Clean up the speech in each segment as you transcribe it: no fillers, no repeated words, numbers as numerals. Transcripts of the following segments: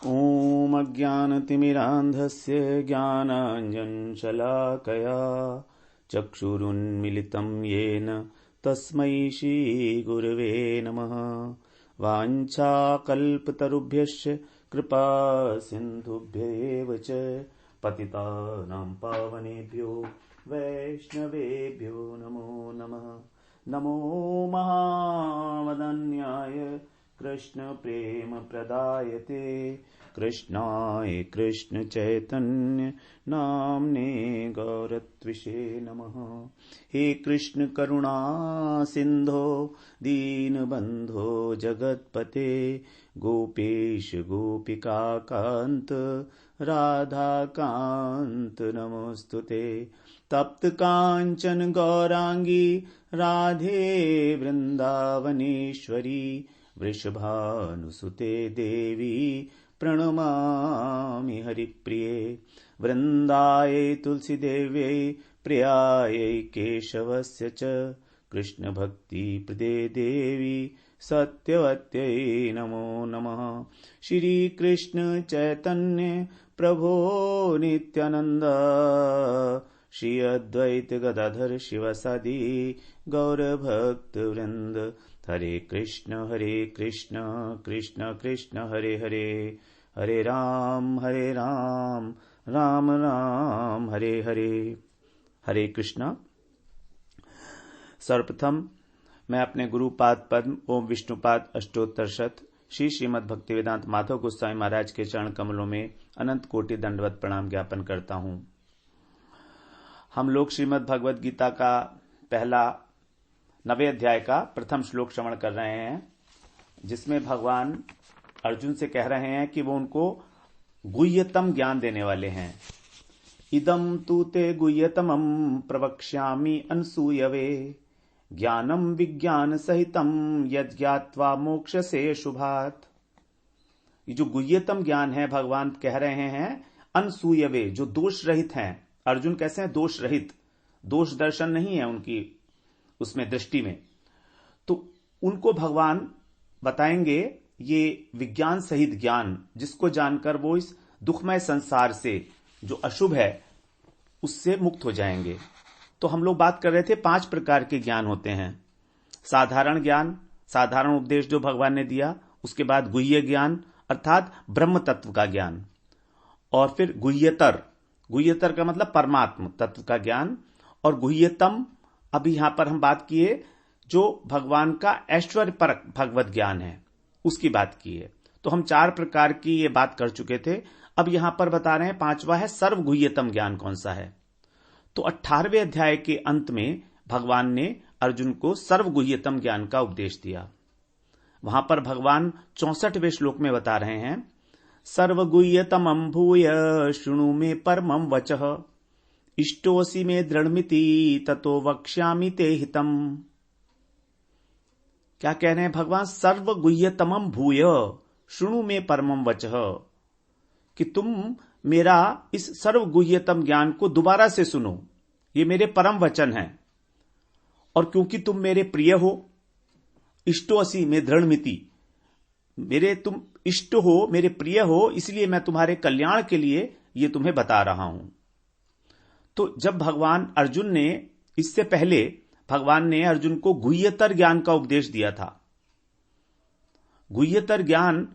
ॐ अज्ञानतिमिरान्धस्य ज्ञानाञ्जनशलाकया चक्षुरुन्मिलितं येन तस्मै श्रीगुरवे नमः। वाञ्छाकल्पतरुभ्यश्च कृपा सिन्धुभ्येव च पतितानां पावनेभ्यो वैष्णवेभ्यो नमो नमः। नमो महावदन्याय कृष्ण प्रेम प्रदायते कृष्णाय कृष्ण चैतन्य नाम्ने गौरत्विषे नमः। हे कृष्ण करुणा सिंधो दीनबंधो जगत्पते गोपेश गोपिका कांत राधा कांत नमोस्तुते। तप्त कांचन गौरांगी राधे वृंदावनेश्वरी वृषभानुसुते देवी प्रणमामि हरिप्रिये। वृन्दायै तुलसीदेव्यै प्रियायै केशवस्य च कृष्णभक्तिप्रदे देवी सत्यवत्यै नमो नमः। श्रीकृष्ण चैतन्य प्रभो नित्यानन्द श्री अद्वैत गदाधर शिवसादि गौरभक्तवृन्द। हरे कृष्ण कृष्ण कृष्ण हरे हरे, हरे राम राम राम हरे हरे। हरे कृष्णा। सर्वप्रथम मैं अपने गुरुपाद पद्म ओम विष्णुपाद अष्टोत्तर शत श्री श्रीमद् भक्तिवेदांत माधव गोस्वामी महाराज के चरण कमलों में अनंत कोटि दंडवत प्रणाम ज्ञापन करता हूं। हम लोग श्रीमद् भगवद गीता का पहला 9वें अध्याय का प्रथम श्लोक श्रवण कर रहे हैं, जिसमें भगवान अर्जुन से कह रहे हैं कि वो उनको गुह्यतम ज्ञान देने वाले हैं। इदम तू ते गुह्यतमं प्रवक्ष्यामि अनसूयवे ज्ञानम विज्ञान सहितम यद् ज्ञात्वा मोक्षसे शुभात्। ये जो गुह्यतम ज्ञान है भगवान कह रहे हैं अनसूयवे, जो दोष रहित हैं। अर्जुन कैसे हैं? दोष रहित, दोष दर्शन नहीं है उनकी उसमें दृष्टि में, तो उनको भगवान बताएंगे ये विज्ञान सहित ज्ञान, जिसको जानकर वो इस दुखमय संसार से जो अशुभ है उससे मुक्त हो जाएंगे। तो हम लोग बात कर रहे थे 5 प्रकार के ज्ञान होते हैं। साधारण ज्ञान, साधारण उपदेश जो भगवान ने दिया, उसके बाद गुह्य ज्ञान अर्थात ब्रह्म तत्व का ज्ञान, और फिर गुह्यतर, गुह्यतर का मतलब परमात्म तत्व का ज्ञान, और गुह्यतम अभी यहां पर हम बात किए जो भगवान का ऐश्वर्य पर भगवत ज्ञान है, उसकी बात की है। तो हम 4 प्रकार की ये बात कर चुके थे। अब यहां पर बता रहे हैं 5वां है सर्वगुह्यतम ज्ञान कौन सा है। तो 18वें अध्याय के अंत में भगवान ने अर्जुन को सर्वगुह्यतम ज्ञान का उपदेश दिया। वहां पर भगवान 64वें श्लोक में बता रहे हैं सर्वगुह्यतमं भूय शृणु मे परमं वचः इष्टोऽसि मे दृढ़मिति ततो वक्ष्यामि ते हितम्। क्या कह रहे हैं भगवान? सर्वगुह्यतमं भूय शृणु मे परमं वचः, कि तुम मेरा इस सर्वगुह्यतम ज्ञान को दोबारा से सुनो, ये मेरे परम वचन हैं। और क्योंकि तुम मेरे प्रिय हो, इष्टोऽसि मे दृढ़मिति, मेरे तुम इष्ट हो, मेरे प्रिय हो, इसलिए मैं तुम्हारे कल्याण के लिए ये तुम्हें बता रहा हूं। तो जब भगवान अर्जुन ने, इससे पहले भगवान ने अर्जुन को गुह्यतर ज्ञान का उपदेश दिया था। गुह्यतर ज्ञान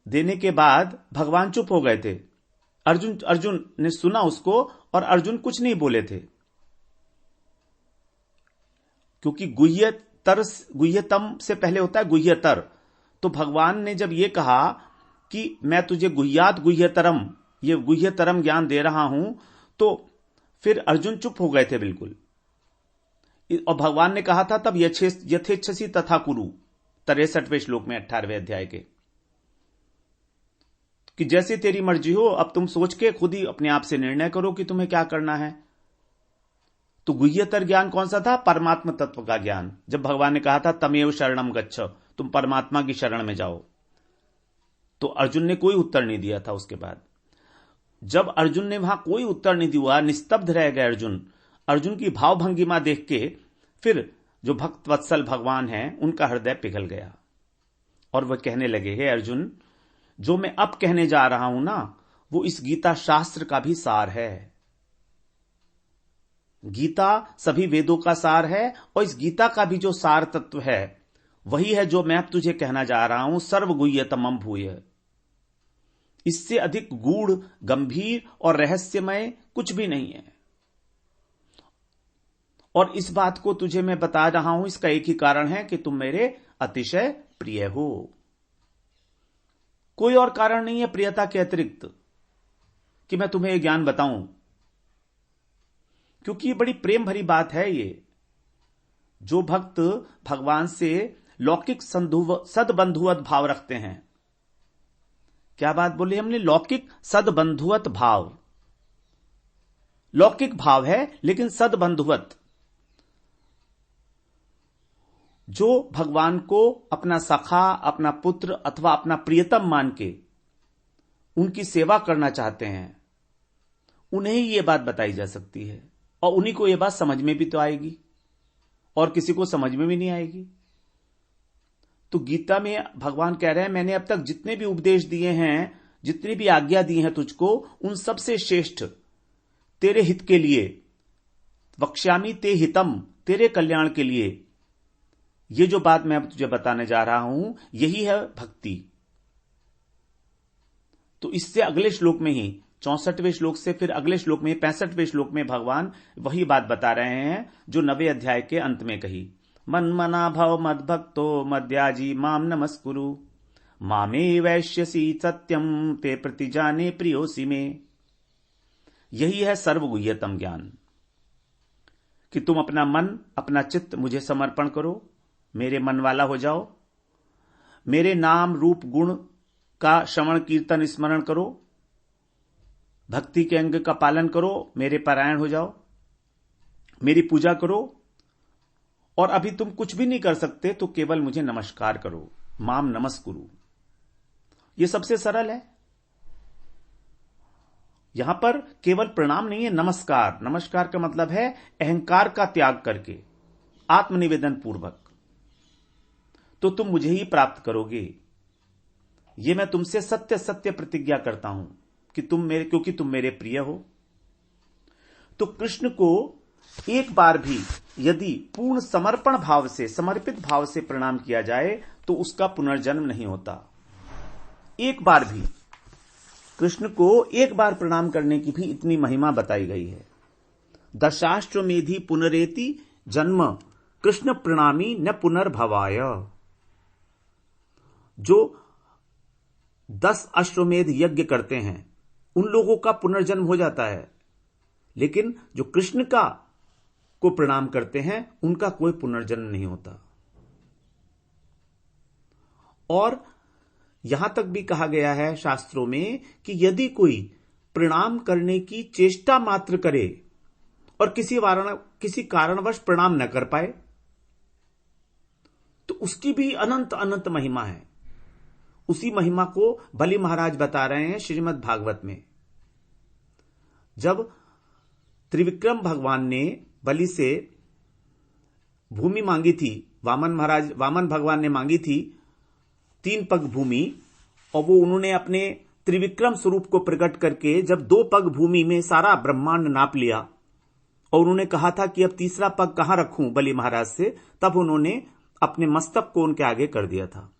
देने के बाद भगवान चुप हो गए थे। अर्जुन ने सुना उसको, और अर्जुन कुछ नहीं बोले थे, क्योंकि गुह्यतम से पहले होता है गुह्यतर। तो भगवान ने जब ये कहा कि मैं तुझे गुह्यतरम, ये गुह्यतरम ज्ञान दे रहा हूं, तो फिर अर्जुन चुप हो गए थे बिल्कुल। और भगवान ने कहा था तब यथेच्छसि तथा कुरु, 63वें श्लोक में 18वें अध्याय के, कि जैसे तेरी मर्जी हो, अब तुम सोच के खुद ही अपने आप से निर्णय करो कि तुम्हें क्या करना है। तो गुह्यतर ज्ञान कौन सा था? परमात्मा तत्व का ज्ञान। जब भगवान ने कहा था तमेव शरणम गच्छ, तुम परमात्मा की शरण में जाओ, तो अर्जुन ने कोई उत्तर नहीं दिया था। उसके बाद जब अर्जुन ने वहां कोई उत्तर नहीं दिया, निस्तब्ध रह गए अर्जुन की भावभंगिमा देख के फिर जो भक्त वत्सल भगवान हैं उनका हृदय पिघल गया और वह कहने लगे, हे अर्जुन, जो मैं अब कहने जा रहा हूं ना, वो इस गीता शास्त्र का भी सार है। गीता सभी वेदों का सार है, और इस गीता का भी जो सार तत्व है वही है जो मैं अब तुझे कहना जा रहा हूं, सर्वगुह्यतमं भूय। इससे अधिक गूढ़, गंभीर और रहस्यमय कुछ भी नहीं है। और इस बात को तुझे मैं बता रहा हूं, इसका एक ही कारण है कि तुम मेरे अतिशय प्रिय हो। कोई और कारण नहीं है प्रियता के अतिरिक्त कि मैं तुम्हें यह ज्ञान बताऊं, क्योंकि ये बड़ी प्रेम भरी बात है। ये जो भक्त भगवान से लौकिक सदबंधुवत भाव रखते हैं, क्या बात बोली हमने, लौकिक सदबंधुवत भाव, लौकिक भाव है लेकिन सदबंधुवत, जो भगवान को अपना सखा, अपना पुत्र अथवा अपना प्रियतम मान के उनकी सेवा करना चाहते हैं, उन्हें ही यह बात बताई जा सकती है, और उन्हीं को यह बात समझ में भी तो आएगी, और किसी को समझ में भी नहीं आएगी। तो गीता में भगवान कह रहे हैं, मैंने अब तक जितने भी उपदेश दिए हैं, जितनी भी आज्ञा दी हैं तुझको, उन सबसे श्रेष्ठ तेरे हित के लिए, वक्ष्यामि ते हितम, तेरे कल्याण के लिए, ये जो बात मैं अब तुझे बताने जा रहा हूं, यही है भक्ति। तो इससे अगले श्लोक में ही, 64वें श्लोक से फिर अगले श्लोक में 65वें श्लोक में भगवान वही बात बता रहे हैं जो 9वें अध्याय के अंत में कही, मन्मना भव मद्भक्तो मद्याजी माम नमस्कुरु मामे वैश्यसी सत्यम ते प्रतिजाने प्रियोसी में। यही है सर्वगुह्यतम ज्ञान, कि तुम अपना मन, अपना चित्त मुझे समर्पण करो, मेरे मन वाला हो जाओ, मेरे नाम रूप गुण का श्रवण कीर्तन स्मरण करो, भक्ति के अंग का पालन करो, मेरे परायण हो जाओ, मेरी पूजा करो, और अभी तुम कुछ भी नहीं कर सकते तो केवल मुझे नमस्कार करो, माम नमस्कुरु। यह सबसे सरल है। यहां पर केवल प्रणाम नहीं है, नमस्कार। नमस्कार का मतलब है अहंकार का त्याग करके, आत्मनिवेदन पूर्वक, तो तुम मुझे ही प्राप्त करोगे। यह मैं तुमसे सत्य सत्य प्रतिज्ञा करता हूं कि क्योंकि तुम मेरे प्रिय हो। तो कृष्ण को एक बार भी यदि पूर्ण समर्पण भाव से, समर्पित भाव से प्रणाम किया जाए तो उसका पुनर्जन्म नहीं होता। एक बार भी, कृष्ण को एक बार प्रणाम करने की भी इतनी महिमा बताई गई है। दशाश्वमेधि पुनरेति जन्म कृष्ण प्रणामी न पुनर्भवाय। जो 10 अश्वमेध यज्ञ करते हैं उन लोगों का पुनर्जन्म हो जाता है, लेकिन जो कृष्ण को प्रणाम करते हैं उनका कोई पुनर्जन्म नहीं होता। और यहां तक भी कहा गया है शास्त्रों में कि यदि कोई प्रणाम करने की चेष्टा मात्र करे और किसी कारणवश प्रणाम न कर पाए तो उसकी भी अनंत अनंत महिमा है। उसी महिमा को बलि महाराज बता रहे हैं श्रीमद् भागवत में। जब त्रिविक्रम भगवान ने बलि से भूमि मांगी थी, वामन भगवान ने मांगी थी 3 पग भूमि, और वो उन्होंने अपने त्रिविक्रम स्वरूप को प्रकट करके जब 2 पग भूमि में सारा ब्रह्मांड नाप लिया और उन्होंने कहा था कि अब तीसरा पग कहां रखूं बलि महाराज से, तब उन्होंने अपने मस्तक को उनके आगे कर दिया था।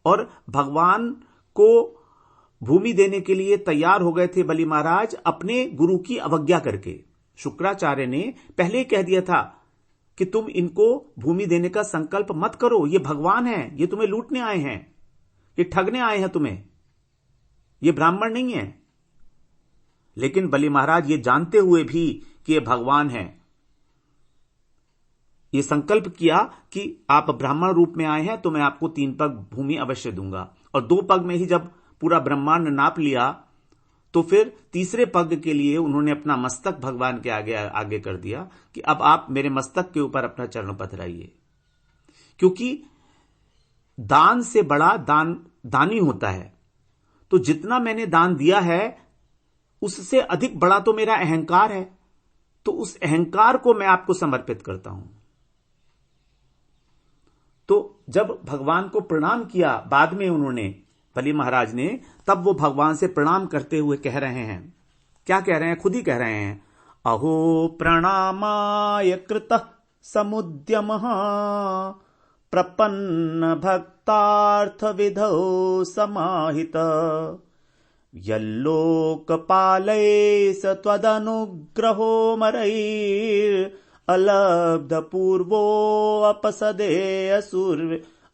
और भगवान को भूमि देने के लिए तैयार हो गए थे बलि महाराज अपने गुरु की अवज्ञा करके। शुक्राचार्य ने पहले ही कह दिया था कि तुम इनको भूमि देने का संकल्प मत करो, ये भगवान हैं, ये तुम्हें लूटने आए हैं, ये ठगने आए हैं तुम्हें, ये ब्राह्मण नहीं है। लेकिन बलि महाराज ये जानते हुए भी कि ये भगवान हैं, ये संकल्प किया कि आप ब्राह्मण रूप में आए हैं तो मैं आपको 3 पग भूमि अवश्य दूंगा। और 2 पग में ही जब पूरा ब्रह्मांड नाप लिया तो फिर तीसरे पग के लिए उन्होंने अपना मस्तक भगवान के आगे कर दिया कि अब आप मेरे मस्तक के ऊपर अपना चरण पथराइए। क्योंकि दान से बड़ा दानी होता है, तो जितना मैंने दान दिया है उससे अधिक बड़ा तो मेरा अहंकार है, तो उस अहंकार को मैं आपको समर्पित करता हूं। तो जब भगवान को प्रणाम किया बाद में उन्होंने, बलि महाराज ने, तब वो भगवान से प्रणाम करते हुए कह रहे हैं, क्या कह रहे हैं, खुद ही कह रहे हैं, अहो प्रणामाय कृतः समुद्यमः प्रपन्न भक्तार्थ विधौ समाहित यल्लोकपालै स त्वदनुग्रहो मरैर्अलब्ध पूर्वो अपसदे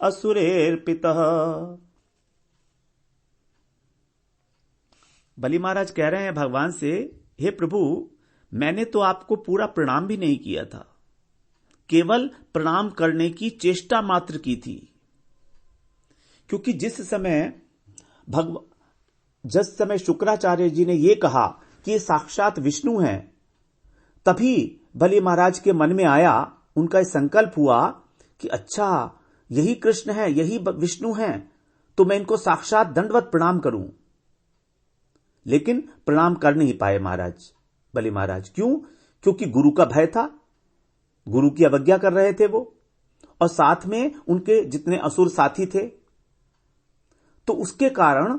असुरेर्पितः। बलि महाराज कह रहे हैं भगवान से, हे प्रभु, मैंने तो आपको पूरा प्रणाम भी नहीं किया था, केवल प्रणाम करने की चेष्टा मात्र की थी, क्योंकि जिस समय शुक्राचार्य जी ने यह कहा कि ये साक्षात विष्णु हैं, तभी बलि महाराज के मन में आया, उनका संकल्प हुआ कि अच्छा यही कृष्ण है, यही विष्णु हैं, तो मैं इनको साक्षात दंडवत प्रणाम करूं। लेकिन प्रणाम कर नहीं पाए महाराज, बलि महाराज। क्यों? क्योंकि गुरु का भय था, गुरु की अवज्ञा कर रहे थे वो, और साथ में उनके जितने असुर साथी थे, तो उसके कारण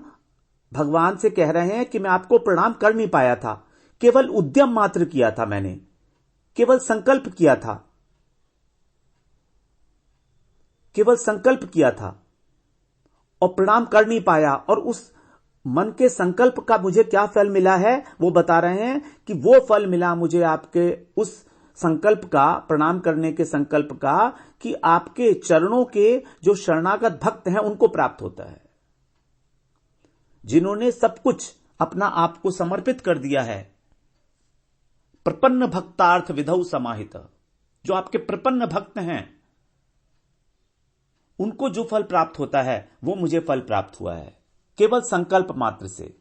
भगवान से कह रहे हैं कि मैं आपको प्रणाम कर नहीं पाया था, केवल उद्यम मात्र किया था, मैंने केवल संकल्प किया था, केवल संकल्प किया था और प्रणाम कर नहीं पाया। और उस मन के संकल्प का मुझे क्या फल मिला है वो बता रहे हैं कि वो फल मिला मुझे आपके उस संकल्प का, प्रणाम करने के संकल्प का, कि आपके चरणों के जो शरणागत भक्त हैं उनको प्राप्त होता है, जिन्होंने सब कुछ अपना आप को समर्पित कर दिया है। प्रपन्न भक्तार्थ विधौ समाहित, जो आपके प्रपन्न भक्त हैं उनको जो फल प्राप्त होता है वो मुझे फल प्राप्त हुआ है, केवल संकल्प मात्र से।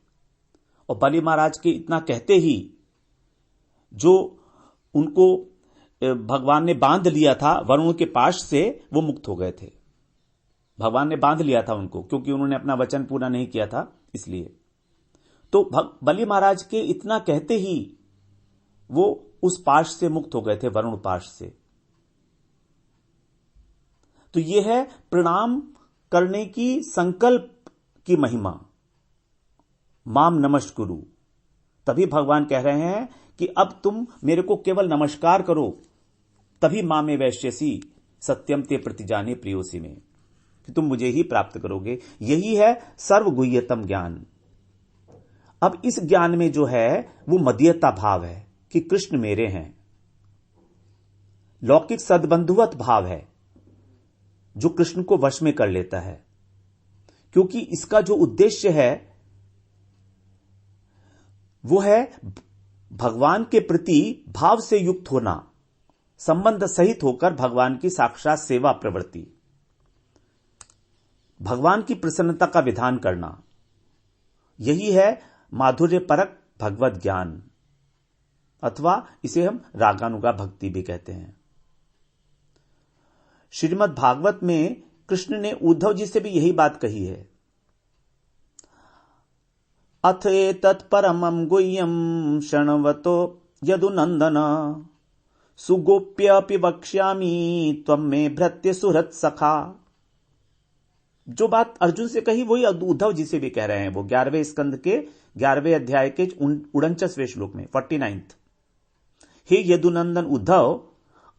और बलि महाराज के इतना कहते ही जो उनको भगवान ने बांध लिया था वरुण के पाश से, वो मुक्त हो गए थे। भगवान ने बांध लिया था उनको, क्योंकि उन्होंने अपना वचन पूरा नहीं किया था, इसलिए। तो बलि महाराज के इतना कहते ही वो उस पाश से मुक्त हो गए थे, वरुण पाश से। तो यह है प्रणाम करने की संकल्प की महिमा। माम नमस्कुरु। तभी भगवान कह रहे हैं कि अब तुम मेरे को केवल नमस्कार करो, तभी मां में वैश्यसी सत्यम ते प्रतिजाने प्रियोसी में, कि तुम मुझे ही प्राप्त करोगे। यही है सर्वगुह्यतम ज्ञान। अब इस ज्ञान में जो है वो मदीयता भाव है कि कृष्ण मेरे हैं। लौकिक सद्बंधुवत भाव है जो कृष्ण को वश में कर लेता है, क्योंकि इसका जो उद्देश्य है वो है भगवान के प्रति भाव से युक्त होना, संबंध सहित होकर भगवान की साक्षात सेवा प्रवृत्ति, भगवान की प्रसन्नता का विधान करना। यही है माधुर्य परक भगवत ज्ञान, अथवा इसे हम रागानुगा भक्ति भी कहते हैं। श्रीमद् भागवत में कृष्ण ने उद्धव जी से भी यही बात कही है। अथ एतत् परमं गुह्यं शृण्वतो यदुनंदन सुगोप्यपि वक्ष्यामि त्वं मे भृत्य सुहृत् सखा। जो बात अर्जुन से कही वही उद्धव जी से भी कह रहे हैं। वो 11वें स्कंद के 11वें अध्याय के 49वें श्लोक में 49। हे यदुनंदन उद्धव,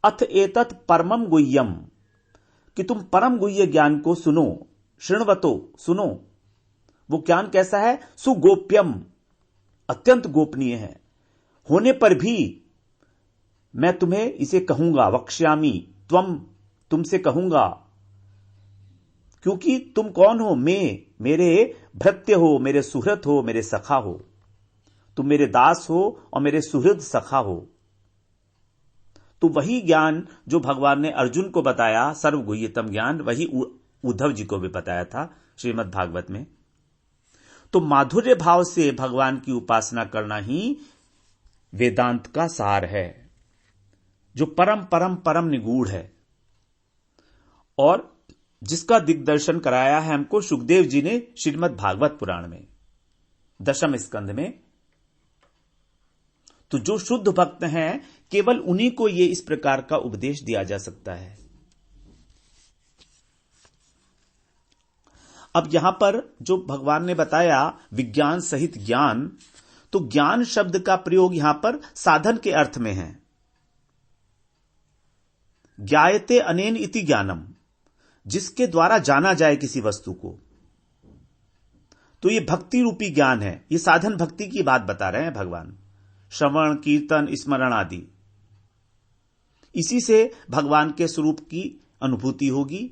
अथ एतत् परमं गुह्यम, कि तुम परम गुह्य ज्ञान को सुनो। शृण्वतो, सुनो। वो ज्ञान कैसा है? सुगोप्यम, अत्यंत गोपनीय है। होने पर भी मैं तुम्हें इसे कहूंगा, वक्ष्यामि त्वम, तुमसे कहूंगा, क्योंकि तुम कौन हो? मेरे भृत्य हो, मेरे सुहृद हो, मेरे सखा हो। तुम मेरे दास हो और मेरे सुहृद सखा हो। तो वही ज्ञान जो भगवान ने अर्जुन को बताया, सर्वगुह्यतम ज्ञान, वही उद्धव जी को भी बताया था श्रीमद् भागवत में। तो माधुर्य भाव से भगवान की उपासना करना ही वेदांत का सार है, जो परम परम परम निगूढ़ है, और जिसका दिग्दर्शन कराया है हमको सुखदेव जी ने श्रीमद् भागवत पुराण में 10वें स्कंद में। तो जो शुद्ध भक्त हैं, केवल उन्हीं को यह इस प्रकार का उपदेश दिया जा सकता है। अब यहां पर जो भगवान ने बताया विज्ञान सहित ज्ञान, तो ज्ञान शब्द का प्रयोग यहां पर साधन के अर्थ में है। ज्ञायते अनेन इति ज्ञानम, जिसके द्वारा जाना जाए किसी वस्तु को, तो ये भक्ति रूपी ज्ञान है। ये साधन भक्ति की बात बता रहे हैं भगवान, श्रवण कीर्तन स्मरण आदि। इसी से भगवान के स्वरूप की अनुभूति होगी,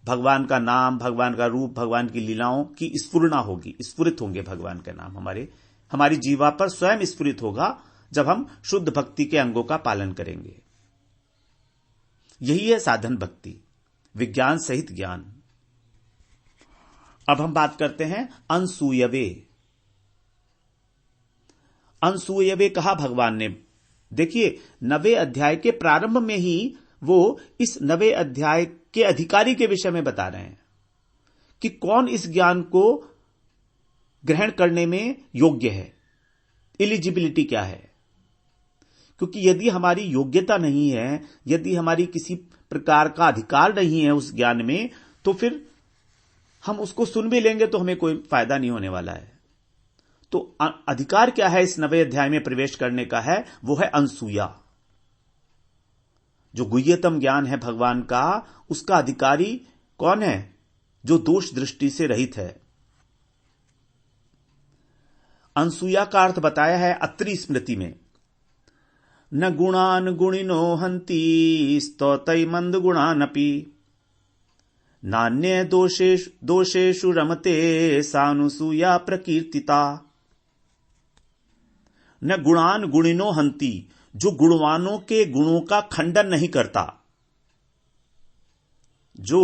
भगवान का नाम, भगवान का रूप, भगवान की लीलाओं की स्फुरना होगी, स्फुरित होंगे भगवान के नाम हमारी जीवा पर स्वयं स्फुरित होगा जब हम शुद्ध भक्ति के अंगों का पालन करेंगे। यही है साधन भक्ति, विज्ञान सहित ज्ञान। अब हम बात करते हैं अनसूयवे। अनसूयवे कहा भगवान ने। देखिए 9वें अध्याय के प्रारंभ में ही वो इस 9वें अध्याय के अधिकारी के विषय में बता रहे हैं कि कौन इस ज्ञान को ग्रहण करने में योग्य है, एलिजिबिलिटी क्या है। क्योंकि यदि हमारी योग्यता नहीं है, यदि हमारी किसी प्रकार का अधिकार नहीं है उस ज्ञान में, तो फिर हम उसको सुन भी लेंगे तो हमें कोई फायदा नहीं होने वाला है। तो अधिकार क्या है इस 9वें अध्याय में प्रवेश करने का है, वो है अनसूया। जो गुह्यतम ज्ञान है भगवान का, उसका अधिकारी कौन है? जो दोष दृष्टि से रहित है। अनसूया का अर्थ बताया है अत्रि स्मृति में, न गुणान गुणिनो हंति स्तौतै मंद गुणानपि नान्य दोषेषु रमते सानुसूया प्रकीर्तिता। न गुणान गुणिनो हंति, जो गुणवानों के गुणों का खंडन नहीं करता, जो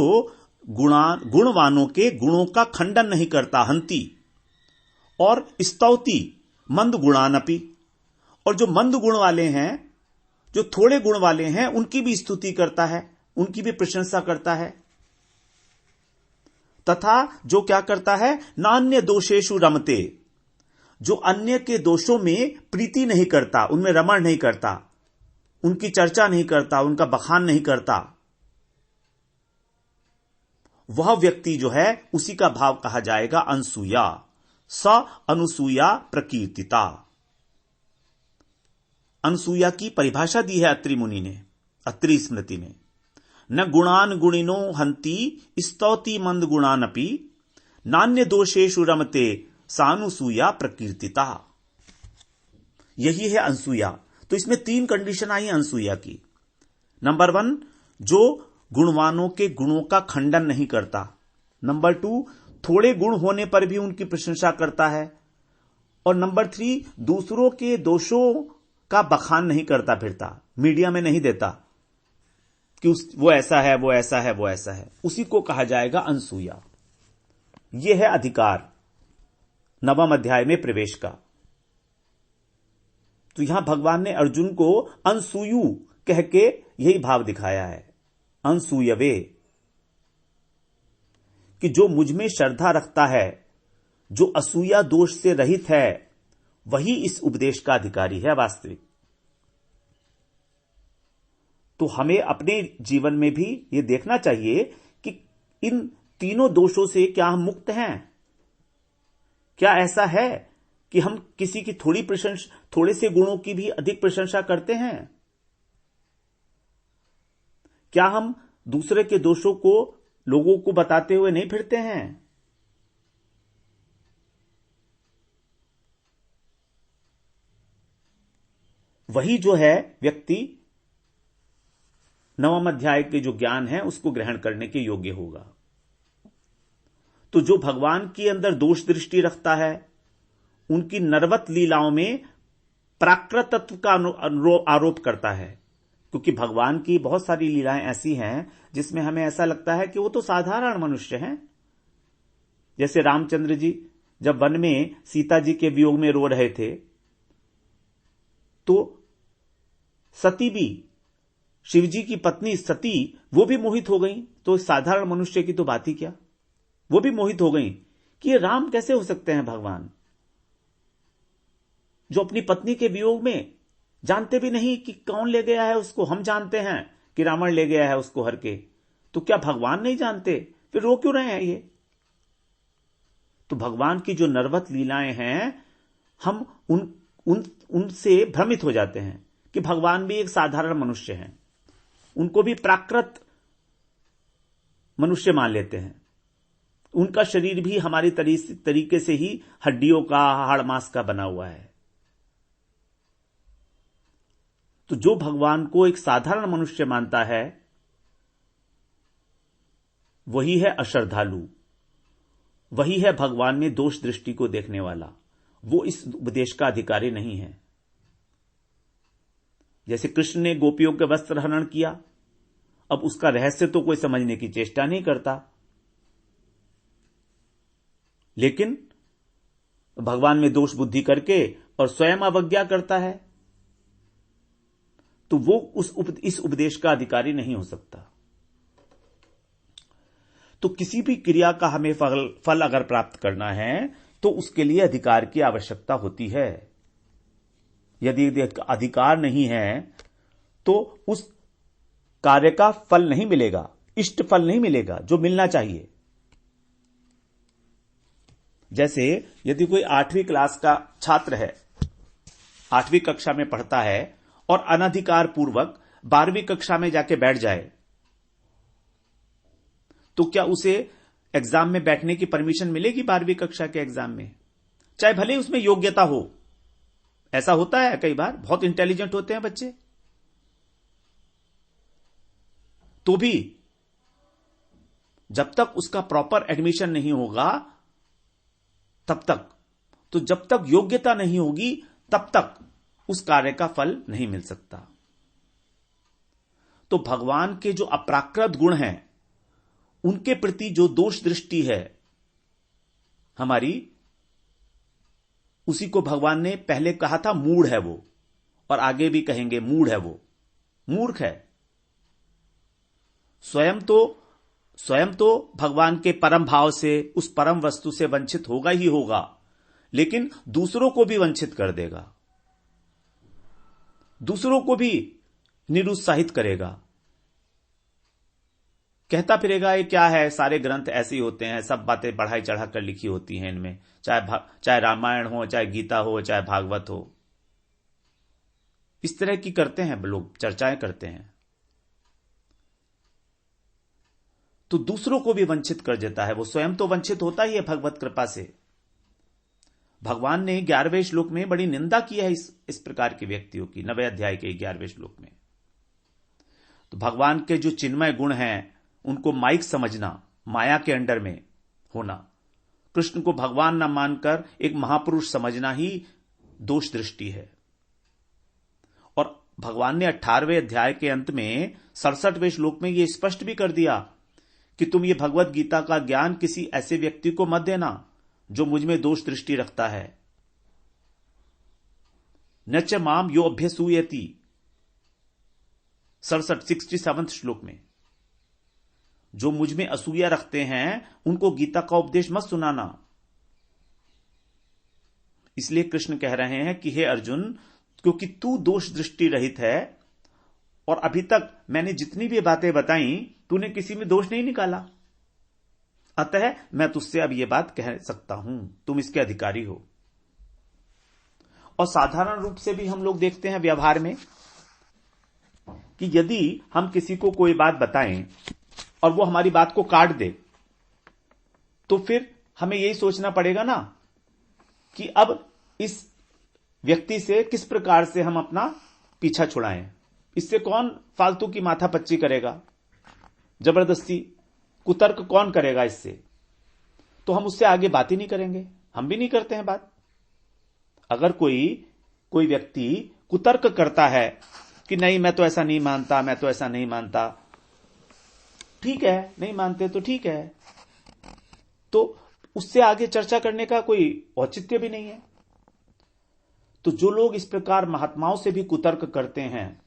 गुणवानों के गुणों का खंडन नहीं करता, हंति। और स्तौति मंद गुणानपि, और जो मंद गुण वाले हैं, जो थोड़े गुण वाले हैं, उनकी भी स्तुति करता है, उनकी भी प्रशंसा करता है। तथा जो क्या करता है, नान्य दोषेषु रमते, जो अन्य के दोषों में प्रीति नहीं करता, उनमें रमण नहीं करता, उनकी चर्चा नहीं करता, उनका बखान नहीं करता, वह व्यक्ति जो है उसी का भाव कहा जाएगा अनसूया। स अनुसूया प्रकीर्तिता। अनसूया की परिभाषा दी है अत्रि मुनि ने अत्रि स्मृति में। न गुणान गुणिनो हंति स्तौति मंद गुणानपि नान्य दोषेषु रमते सानुसूया प्रकीर्तिता। यही है अनसूया। तो इसमें 3 कंडीशन आई अनसूया की। नंबर 1, जो गुणवानों के गुणों का खंडन नहीं करता। नंबर 2, थोड़े गुण होने पर भी उनकी प्रशंसा करता है। और नंबर 3, दूसरों के दोषों का बखान नहीं करता फिरता, मीडिया में नहीं देता कि वो ऐसा है, वो ऐसा है, वो ऐसा है। उसी को कहा जाएगा अनसूया। यह है अधिकार 9वें अध्याय में प्रवेश का। तो यहां भगवान ने अर्जुन को अनसूयु कह के यही भाव दिखाया है, अनसूयवे, कि जो मुझ में श्रद्धा रखता है, जो असूया दोष से रहित है, वही इस उपदेश का अधिकारी है वास्तविक। तो हमें अपने जीवन में भी यह देखना चाहिए कि इन तीनों दोषों से क्या हम मुक्त हैं। क्या ऐसा है कि हम किसी की थोड़े से गुणों की भी अधिक प्रशंसा करते हैं? क्या हम दूसरे के दोषों को लोगों को बताते हुए नहीं फिरते हैं? वही जो है व्यक्ति 9वें अध्याय के जो ज्ञान है उसको ग्रहण करने के योग्य होगा। तो जो भगवान के अंदर दोष दृष्टि रखता है, उनकी नरवत लीलाओं में प्राकृतत्व का आरोप करता है, क्योंकि भगवान की बहुत सारी लीलाएं ऐसी हैं जिसमें हमें ऐसा लगता है कि वो तो साधारण मनुष्य हैं। जैसे रामचंद्र जी जब वन में सीता जी के वियोग में रो रहे थे, तो सती भी, शिवजी की पत्नी सती, वो भी मोहित हो गई। तो साधारण मनुष्य की तो बात ही क्या, वो भी मोहित हो गई कि ये राम कैसे हो सकते हैं भगवान, जो अपनी पत्नी के वियोग में जानते भी नहीं कि कौन ले गया है उसको। हम जानते हैं कि रावण ले गया है उसको हर के, तो क्या भगवान नहीं जानते? फिर रो क्यों रहे हैं ये? तो भगवान की जो नरवत लीलाएं हैं, हम उनसे भ्रमित हो जाते हैं कि भगवान भी एक साधारण मनुष्य हैं, उनको भी प्राकृत मनुष्य मान लेते हैं। उनका शरीर भी हमारी तरीके से ही हड्डियों का, हाड़ मांस का बना हुआ है। तो जो भगवान को एक साधारण मनुष्य मानता है, वही है अश्रद्धालु, वही है भगवान में दोष दृष्टि को देखने वाला। वो इस उपदेश का अधिकारी नहीं है। जैसे कृष्ण ने गोपियों के वस्त्र हरण किया, अब उसका रहस्य तो कोई समझने की चेष्टा नहीं करता, लेकिन भगवान में दोष बुद्धि करके और स्वयं अवज्ञा करता है, तो वो इस उपदेश का अधिकारी नहीं हो सकता। तो किसी भी क्रिया का हमें फल अगर प्राप्त करना है तो उसके लिए अधिकार की आवश्यकता होती है। यदि अधिकार नहीं है तो उस कार्य का फल नहीं मिलेगा, इष्ट फल नहीं मिलेगा जो मिलना चाहिए। जैसे यदि कोई 8वीं क्लास का छात्र है, 8वीं कक्षा में पढ़ता है और अनधिकार पूर्वक 12वीं कक्षा में जाके बैठ जाए, तो क्या उसे एग्जाम में बैठने की परमिशन मिलेगी? 12वीं कक्षा के एग्जाम में, चाहे भले उसमें योग्यता हो। ऐसा होता है कई बार, बहुत इंटेलिजेंट होते हैं बच्चे, तो भी जब तक उसका प्रॉपर एडमिशन नहीं होगा तब तक, तो जब तक योग्यता नहीं होगी तब तक उस कार्य का फल नहीं मिल सकता। तो भगवान के जो अप्राकृत गुण हैं, उनके प्रति जो दोष दृष्टि है हमारी, उसी को भगवान ने पहले कहा था मूढ़ है वो, और आगे भी कहेंगे मूढ़ है वो, मूर्ख है। स्वयं तो भगवान के परम भाव से, उस परम वस्तु से वंचित होगा ही होगा, लेकिन दूसरों को भी वंचित कर देगा, दूसरों को भी निरुत्साहित करेगा। कहता फिरेगा ये क्या है, सारे ग्रंथ ऐसे ही होते हैं, सब बातें बढ़ाई चढ़ाकर लिखी होती हैं इनमें, चाहे रामायण हो, चाहे गीता हो, चाहे भागवत हो। इस तरह की करते हैं लोग, चर्चाएं करते हैं, तो दूसरों को भी वंचित कर देता है। वो स्वयं तो वंचित होता ही है भगवत कृपा से। भगवान ने 11वें श्लोक में बड़ी निंदा की है इस प्रकार के व्यक्तियों की, 9वें अध्याय के 11वें श्लोक में। तो भगवान के जो चिन्मय गुण हैं उनको माइक समझना, माया के अंडर में होना, कृष्ण को भगवान न मानकर एक महापुरुष समझना ही दोष दृष्टि है। और भगवान ने 18वें अध्याय के अंत में 67वें श्लोक में यह स्पष्ट भी कर दिया कि तुम ये भगवत गीता का ज्ञान किसी ऐसे व्यक्ति को मत देना जो मुझ में दोष दृष्टि रखता है। न च माम यो अभ्यसूयति, 67 श्लोक में, जो मुझ में असूया रखते हैं उनको गीता का उपदेश मत सुनाना। इसलिए कृष्ण कह रहे हैं कि हे अर्जुन, क्योंकि तू दोष दृष्टि रहित है और अभी तक मैंने जितनी भी बातें बताई तूने किसी में दोष नहीं निकाला, अतः मैं तुझसे अब यह बात कह सकता हूं, तुम इसके अधिकारी हो। और साधारण रूप से भी हम लोग देखते हैं व्यवहार में कि यदि हम किसी को कोई बात बताएं और वो हमारी बात को काट दे, तो फिर हमें यही सोचना पड़ेगा ना कि अब इस व्यक्ति से किस प्रकार से हम अपना पीछा छुड़ाएं। इससे कौन फालतू की माथापच्ची करेगा, जबरदस्ती कुतर्क कौन करेगा इससे? तो हम उससे आगे बात ही नहीं करेंगे, हम भी नहीं करते हैं बात। अगर कोई व्यक्ति कुतर्क करता है कि नहीं मैं तो ऐसा नहीं मानता, मैं तो ऐसा नहीं मानता, ठीक है, नहीं मानते तो ठीक है, तो उससे आगे चर्चा करने का कोई औचित्य भी नहीं है। तो जो लोग इस प्रकार महात्माओं से भी कुतर्क करते हैं,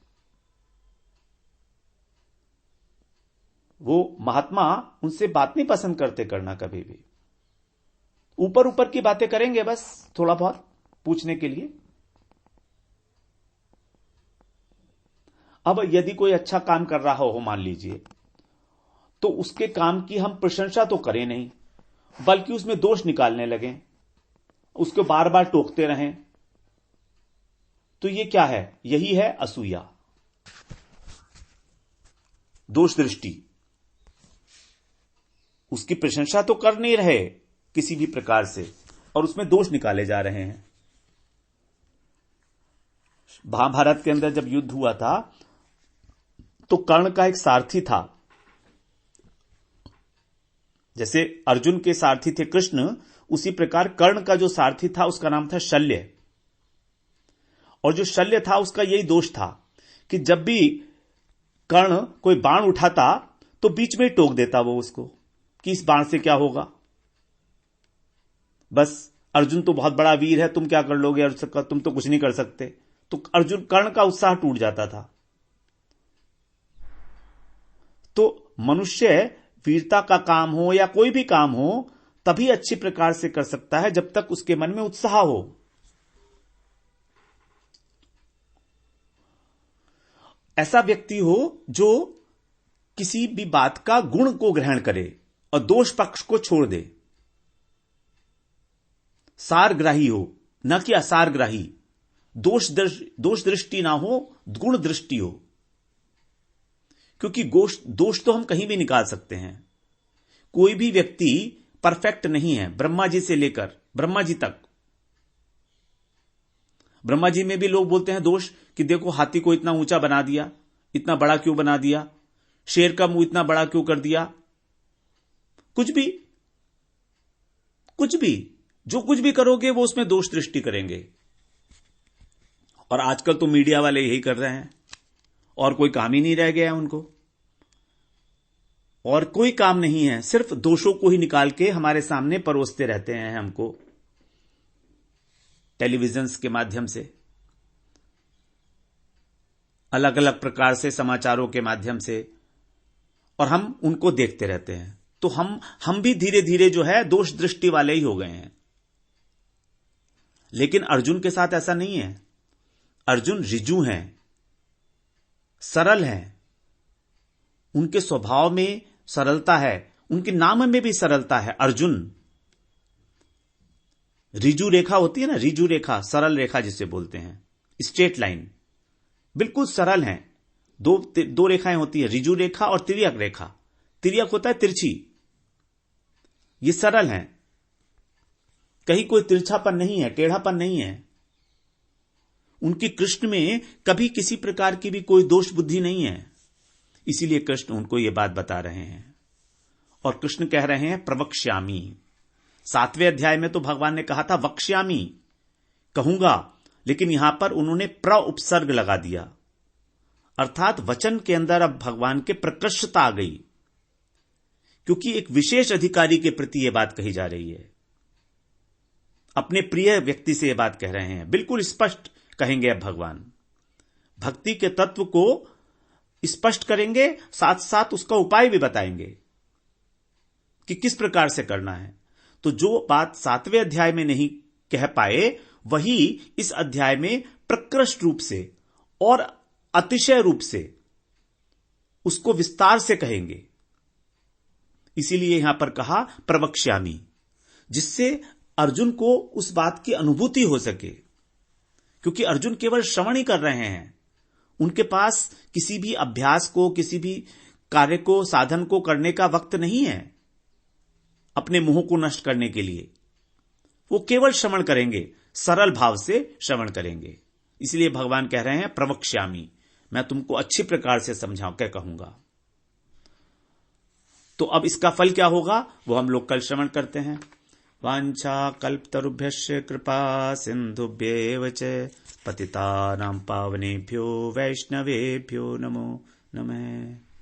वो महात्मा उनसे बात नहीं पसंद करते करना कभी भी। ऊपर ऊपर की बातें करेंगे बस, थोड़ा बहुत पूछने के लिए। अब यदि कोई अच्छा काम कर रहा हो मान लीजिए, तो उसके काम की हम प्रशंसा तो करें नहीं, बल्कि उसमें दोष निकालने लगे, उसको बार बार टोकते रहें, तो ये क्या है? यही है असूया, दोष दृष्टि। उसकी प्रशंसा तो कर नहीं रहे किसी भी प्रकार से, और उसमें दोष निकाले जा रहे हैं। महाभारत के अंदर जब युद्ध हुआ था तो कर्ण का एक सारथी था। जैसे अर्जुन के सारथी थे कृष्ण, उसी प्रकार कर्ण का जो सारथी था उसका नाम था शल्य। और जो शल्य था उसका यही दोष था कि जब भी कर्ण कोई बाण उठाता तो बीच में ही टोक देता वो उसको कि इस बाण से क्या होगा, बस अर्जुन तो बहुत बड़ा वीर है, तुम क्या कर लोगे, अर्जुन तुम तो कुछ नहीं कर सकते। तो अर्जुन कर्ण का उत्साह टूट जाता था। तो मनुष्य वीरता का काम हो या कोई भी काम हो तभी अच्छी प्रकार से कर सकता है जब तक उसके मन में उत्साह हो। ऐसा व्यक्ति हो जो किसी भी बात का गुण को ग्रहण करे और दोष पक्ष को छोड़ दे, सारग्राही हो, न कि असारग्राही। दोष दृष्टि ना हो, गुण दृष्टि हो। क्योंकि दोष तो हम कहीं भी निकाल सकते हैं। कोई भी व्यक्ति परफेक्ट नहीं है, ब्रह्मा जी से लेकर ब्रह्मा जी तक। ब्रह्मा जी में भी लोग बोलते हैं दोष कि देखो हाथी को इतना ऊंचा बना दिया, इतना बड़ा क्यों बना दिया, शेर का मुंह इतना बड़ा क्यों कर दिया। कुछ भी जो कुछ भी करोगे वो उसमें दोष दृष्टि करेंगे। और आजकल तो मीडिया वाले यही कर रहे हैं, और कोई काम ही नहीं रह गया है उनको। और कोई काम नहीं है, सिर्फ दोषों को ही निकाल के हमारे सामने परोसते रहते हैं हमको, टेलीविजन्स के माध्यम से, अलग अलग प्रकार से समाचारों के माध्यम से, और हम उनको देखते रहते हैं। तो हम भी धीरे धीरे जो है दोष दृष्टि वाले ही हो गए हैं। लेकिन अर्जुन के साथ ऐसा नहीं है। अर्जुन ऋजु हैं, सरल हैं, उनके स्वभाव में सरलता है, उनके नाम में भी सरलता है। अर्जुन, ऋजु रेखा होती है ना, ऋजु रेखा, सरल रेखा जिसे बोलते हैं, स्ट्रेट लाइन, बिल्कुल सरल हैं। दो रेखाएं होती है, ऋजु रेखा और तिर्यक रेखा। तिर्यक होता है तिरछी, ये सरल हैं, कहीं कोई तिरछापन नहीं है, टेढ़ापन नहीं है। उनकी कृष्ण में कभी किसी प्रकार की भी कोई दोष बुद्धि नहीं है। इसीलिए कृष्ण उनको यह बात बता रहे हैं। और कृष्ण कह रहे हैं प्रवक्ष्यामि। 7वें अध्याय में तो भगवान ने कहा था वक्ष्यामि, कहूंगा, लेकिन यहां पर उन्होंने प्र उपसर्ग लगा दिया, अर्थात वचन के अंदर अब भगवान के प्रकृष्टता आ गई, क्योंकि एक विशेष अधिकारी के प्रति यह बात कही जा रही है। अपने प्रिय व्यक्ति से यह बात कह रहे हैं, बिल्कुल स्पष्ट कहेंगे। अब भगवान भक्ति के तत्व को स्पष्ट करेंगे, साथ साथ उसका उपाय भी बताएंगे कि किस प्रकार से करना है। तो जो बात 7वें अध्याय में नहीं कह पाए, वही इस अध्याय में प्रकृष्ट रूप से और अतिशय रूप से उसको विस्तार से कहेंगे। इसीलिए यहां पर कहा प्रवक्ष्यामि, जिससे अर्जुन को उस बात की अनुभूति हो सके। क्योंकि अर्जुन केवल श्रवण ही कर रहे हैं, उनके पास किसी भी अभ्यास को, किसी भी कार्य को, साधन को करने का वक्त नहीं है अपने मोह को नष्ट करने के लिए। वो केवल श्रवण करेंगे, सरल भाव से श्रवण करेंगे। इसलिए भगवान कह रहे हैं प्रवक्ष्यामि, मैं तुमको अच्छी प्रकार से क्या कहूंगा। तो अब इसका फल क्या होगा वो हम लोग कल श्रवण करते हैं। वांछा कल्पतरुभ्यश्च कृपा सिंधुभ्येव च पतितानां पावनेभ्यो वैष्णवेभ्यो नमो नमः।